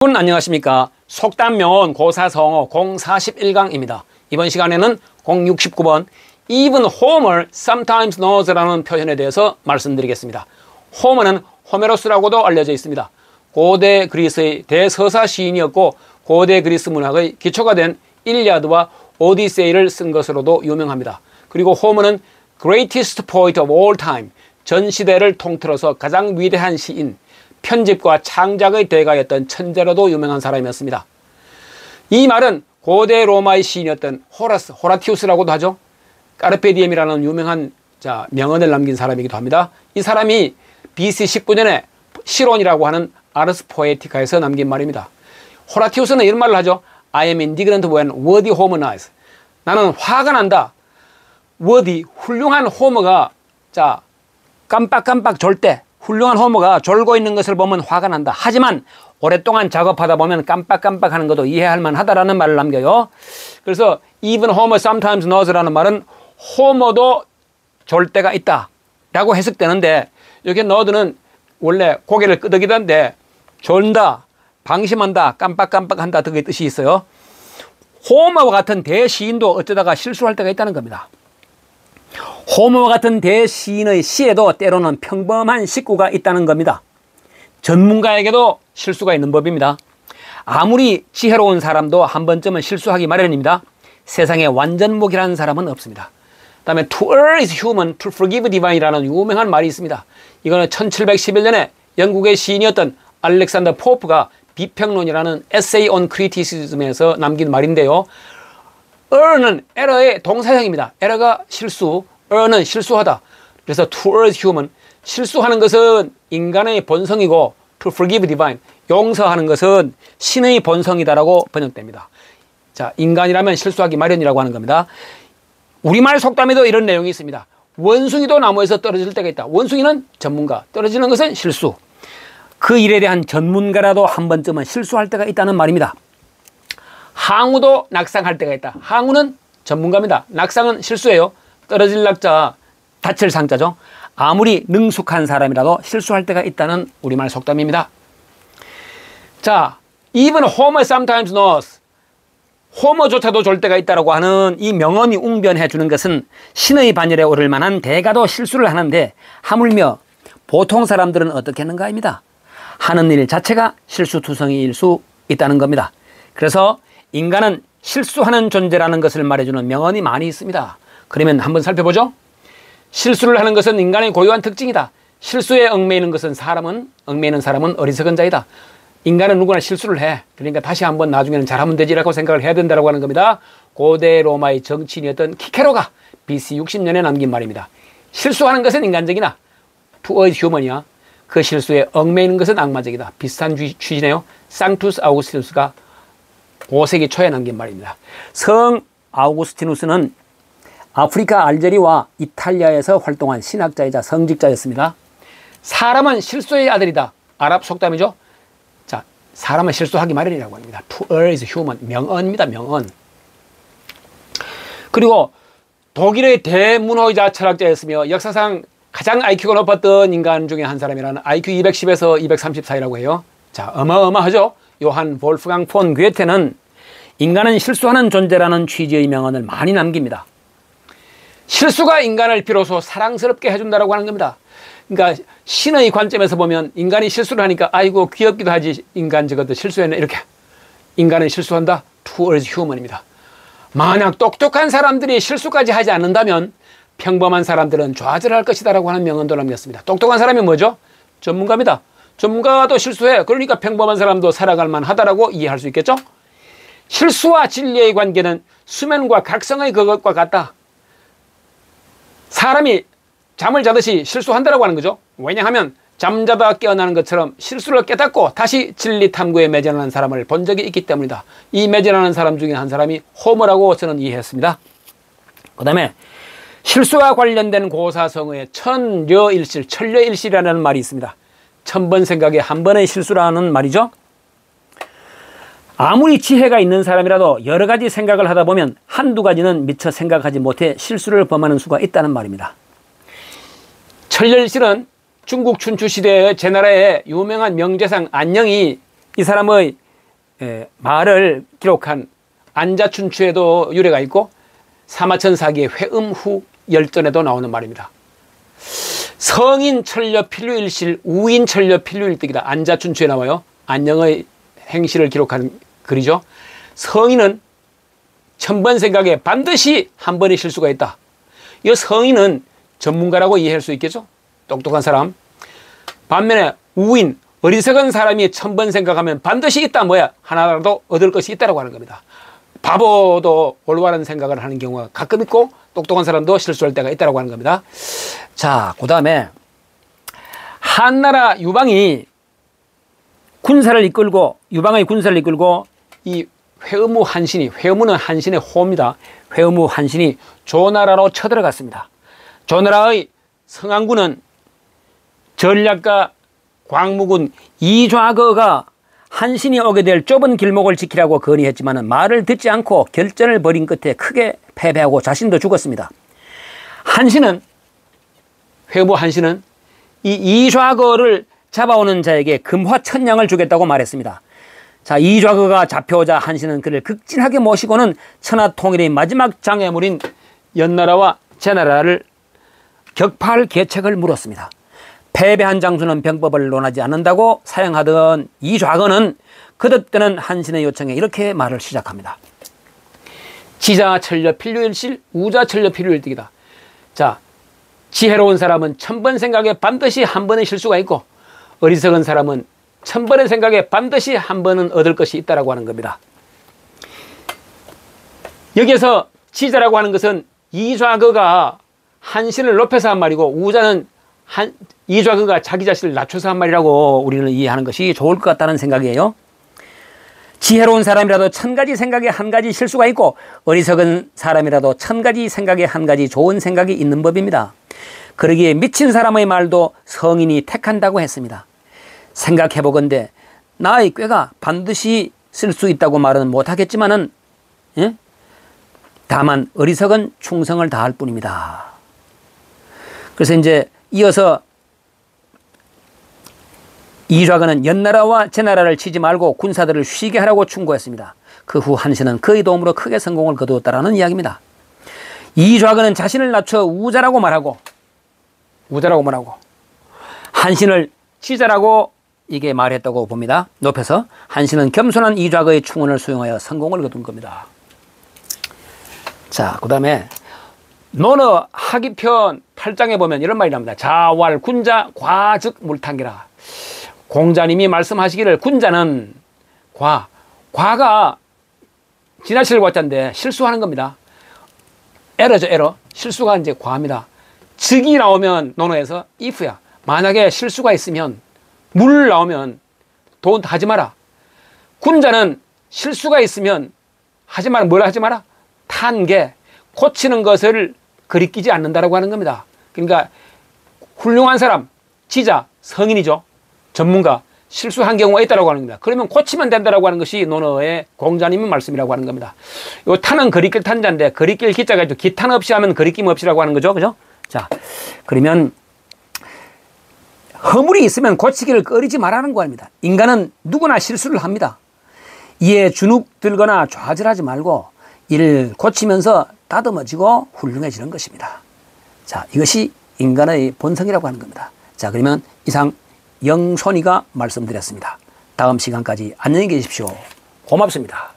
여러분 안녕하십니까. 속담명언 고사성어 041강입니다. 이번 시간에는 069번 Even Homer sometimes knows라는 표현에 대해서 말씀드리겠습니다. 호머는 호메로스라고도 알려져 있습니다. 고대 그리스의 대서사 시인이었고 고대 그리스 문학의 기초가 된 일리아드와 오디세이를 쓴 것으로도 유명합니다. 그리고 호머는 greatest poet of all time, 전 시대를 통틀어서 가장 위대한 시인, 편집과 창작의 대가였던 천재로도 유명한 사람이었습니다. 이 말은 고대 로마의 시인이었던 호라티우스라고도 하죠. 까르페디엠이라는 유명한 명언을 남긴 사람이기도 합니다. 이 사람이 BC 19년에 시론이라고 하는 아르스 포에티카에서 남긴 말입니다. 호라티우스는 이런 말을 하죠. I am indignant when worthy Homer dies. 나는 화가 난다. worthy, 훌륭한 호머가 깜빡깜빡 졸 때 훌륭한 호머가 졸고 있는 것을 보면 화가 난다. 하지만 오랫동안 작업하다 보면 깜빡깜빡 하는 것도 이해할 만하다라는 말을 남겨요. 그래서 even Homer sometimes knows라는 말은 호머도 졸 때가 있다 라고 해석되는데, 여기 너드는 원래 고개를 끄덕이던데 졸다, 방심한다, 깜빡깜빡한다 등의 뜻이 있어요. 호머와 같은 대시인도 어쩌다가 실수할 때가 있다는 겁니다. 호머와 같은 대시인의 시에도 때로는 평범한 식구가 있다는 겁니다. 전문가에게도 실수가 있는 법입니다. 아무리 지혜로운 사람도 한 번쯤은 실수하기 마련입니다. 세상에 완전무결한 사람은 없습니다. 그 다음에 to err is human, to forgive divine이라는 유명한 말이 있습니다. 이거는 1711년에 영국의 시인이었던 알렉산더 포프가 비평론이라는 essay on criticism에서 남긴 말인데요. err는 error의 동사형입니다. error가 실수, err는 실수하다. 그래서 to err is human, 실수하는 것은 인간의 본성이고 to forgive divine, 용서하는 것은 신의 본성이다라고 번역됩니다. 자, 인간이라면 실수하기 마련이라고 하는 겁니다. 우리말 속담에도 이런 내용이 있습니다. 원숭이도 나무에서 떨어질 때가 있다. 원숭이는 전문가, 떨어지는 것은 실수. 그 일에 대한 전문가라도 한 번쯤은 실수할 때가 있다는 말입니다. 항우도 낙상할 때가 있다. 항우는 전문가입니다. 낙상은 실수예요. 떨어질 낙자, 다칠 상자죠. 아무리 능숙한 사람이라도 실수할 때가 있다는 우리말 속담입니다. 자, even Homer sometimes knows. 호머조차도 졸 때가 있다고 하는 이 명언이 웅변해 주는 것은 신의 반열에 오를 만한 대가도 실수를 하는데, 하물며 보통 사람들은 어떻게 하는가입니다. 하는 일 자체가 실수투성이일 수 있다는 겁니다. 그래서 인간은 실수하는 존재라는 것을 말해주는 명언이 많이 있습니다. 그러면 한번 살펴보죠. 실수를 하는 것은 인간의 고유한 특징이다. 실수에 얽매이는 사람은 어리석은 자이다. 인간은 누구나 실수를 해. 그러니까 다시 한번 나중에는 잘하면 되지라고 생각을 해야 된다고 하는 겁니다. 고대 로마의 정치인이었던 키케로가 BC 60년에 남긴 말입니다. 실수하는 것은 인간적이나 to a human이야. 그 실수에 얽매이는 것은 악마적이다. 비슷한 취지네요. 상투스 아우구스티누스가 5세기 초에 남긴 말입니다. 성 아우구스티누스는 아프리카 알제리와 이탈리아에서 활동한 신학자이자 성직자였습니다. 사람은 실수의 아들이다. 아랍 속담이죠. 자, 사람은 실수하기 마련이라고 합니다. To err is human. 명언입니다. 명언. 그리고 독일의 대문호이자 철학자였으며 역사상 가장 IQ가 높았던 인간 중에 한 사람이라는 IQ 210에서 230 사이라고 해요. 자, 어마어마하죠. 요한 볼프강 폰 괴테는 인간은 실수하는 존재라는 취지의 명언을 많이 남깁니다. 실수가 인간을 비로소 사랑스럽게 해준다고 하는 겁니다. 그러니까 신의 관점에서 보면 인간이 실수를 하니까 아이고 귀엽기도 하지, 인간 저것도 실수했네, 이렇게. 인간은 실수한다. To err is human입니다. 만약 똑똑한 사람들이 실수까지 하지 않는다면 평범한 사람들은 좌절할 것이다 라고 하는 명언도 남겼습니다. 똑똑한 사람이 뭐죠? 전문가입니다. 전문가도 실수해. 그러니까 평범한 사람도 살아갈 만하다라고 이해할 수 있겠죠? 실수와 진리의 관계는 수면과 각성의 그것과 같다. 사람이 잠을 자듯이 실수한다라고 하는 거죠. 왜냐하면 잠자다 깨어나는 것처럼 실수를 깨닫고 다시 진리 탐구에 매진하는 사람을 본 적이 있기 때문이다. 이 매진하는 사람 중에 한 사람이 호머라고 저는 이해했습니다. 그 다음에 실수와 관련된 고사성어에 천려일실이라는 말이 있습니다. 1000번 생각에 한 번의 실수라는 말이죠. 아무리 지혜가 있는 사람이라도 여러 가지 생각을 하다 보면 한두 가지는 미처 생각하지 못해 실수를 범하는 수가 있다는 말입니다. 천려일실은 중국 춘추시대의 제나라의 유명한 명재상 안녕이 이 사람의 말을 기록한 안자춘추에도 유래가 있고 사마천사기의 회음후 열전에도 나오는 말입니다. 성인 천려 필류일실 우인 천려 필류일득이다. 안자춘추에 나와요. 안녕의 행실을 기록한 글이죠. 성인은 1000번 생각에 반드시 한 번의 실수가 있다. 이 성인은 전문가라고 이해할 수 있겠죠. 똑똑한 사람. 반면에 우인 어리석은 사람이 1000번 생각하면 반드시 있다. 뭐야? 하나라도 얻을 것이 있다라고 하는 겁니다. 바보도 올바른 생각을 하는 경우가 가끔 있고 똑똑한 사람도 실수할 때가 있다고 하는 겁니다. 자, 그 다음에 한나라 유방이 군사를 이끌고 이 회음우 한신이, 회음우는 한신의 호입니다. 회음우 한신이 조나라로 쳐들어갔습니다. 조나라의 성안군은 전략가 광무군 이좌거가 한신이 오게 될 좁은 길목을 지키라고 건의했지만 말을 듣지 않고 결전을 벌인 끝에 크게 패배하고 자신도 죽었습니다. 회무 한신은 이 이좌거를 잡아오는 자에게 금화천냥을 주겠다고 말했습니다. 자, 이좌거가 잡혀오자 한신은 그를 극진하게 모시고는 천하통일의 마지막 장애물인 연나라와 제나라를 격파할 계책을 물었습니다. 패배한 장수는 병법을 논하지 않는다고 사용하던 이좌거는 거듭되는 한신의 요청에 이렇게 말을 시작합니다. 지자천려 필류일실 우자천려 필류일득이다. 자, 지혜로운 사람은 1000번 생각에 반드시 한 번의 실수가 있고 어리석은 사람은 1000번의 생각에 반드시 한 번은 얻을 것이 있다라고 하는 겁니다. 여기에서 지자라고 하는 것은 이좌거가 한신을 높여서 한 말이고 우자는 이좌거가 자기 자신을 낮춰서 한 말이라고 우리는 이해하는 것이 좋을 것 같다는 생각이에요. 지혜로운 사람이라도 1000가지 생각에 한 가지 실수가 있고 어리석은 사람이라도 1000가지 생각에 한 가지 좋은 생각이 있는 법입니다. 그러기에 미친 사람의 말도 성인이 택한다고 했습니다. 생각해보건대 나의 꾀가 반드시 쓸 수 있다고 말은 못하겠지만은 다만 어리석은 충성을 다할 뿐입니다. 그래서 이제 이어서 이좌거는 연나라와 제나라를 치지 말고 군사들을 쉬게 하라고 충고했습니다. 그 후 한신은 그의 도움으로 크게 성공을 거두었다라는 이야기입니다. 이좌거는 자신을 낮춰 우자라고 말하고 한신을 지자라고 이게 말했다고 봅니다. 높여서 한신은 겸손한 이좌거의 충언을 수용하여 성공을 거둔 겁니다. 자, 그 다음에 논어 하기편 8장에 보면 이런 말이 나옵니다. 자왈 군자 과즉 물탕기라. 공자님이 말씀하시기를 군자는 과가 지나칠 과자인데 실수하는 겁니다. 에러죠, 에러. 실수가 이제 과입니다. 즉이 나오면 논어에서 if야. 만약에 실수가 있으면 물 나오면 don't 하지 마라. 군자는 실수가 있으면 하지 마라. 뭘 하지 마라? 탄계, 고치는 것을 거리끼지 않는다라고 하는 겁니다. 그러니까 훌륭한 사람, 지자, 성인이죠. 전문가, 실수한 경우가 있다라고 하는 겁니다. 그러면 고치면 된다라고 하는 것이 논어의 공자님의 말씀이라고 하는 겁니다. 요 탄은 거리낄 탄자인데 거리낄 기자가 있죠. 기탄 없이 하면 거리낌 없이라고 하는 거죠. 그죠? 자, 그러면 허물이 있으면 고치기를 꺼리지 말라는 거입니다. 인간은 누구나 실수를 합니다. 이에 주눅 들거나 좌절하지 말고 이를 고치면서 다듬어지고 훌륭해지는 것입니다. 자, 이것이 인간의 본성이라고 하는 겁니다. 자, 그러면 이상 영손이가 말씀드렸습니다. 다음 시간까지 안녕히 계십시오. 고맙습니다.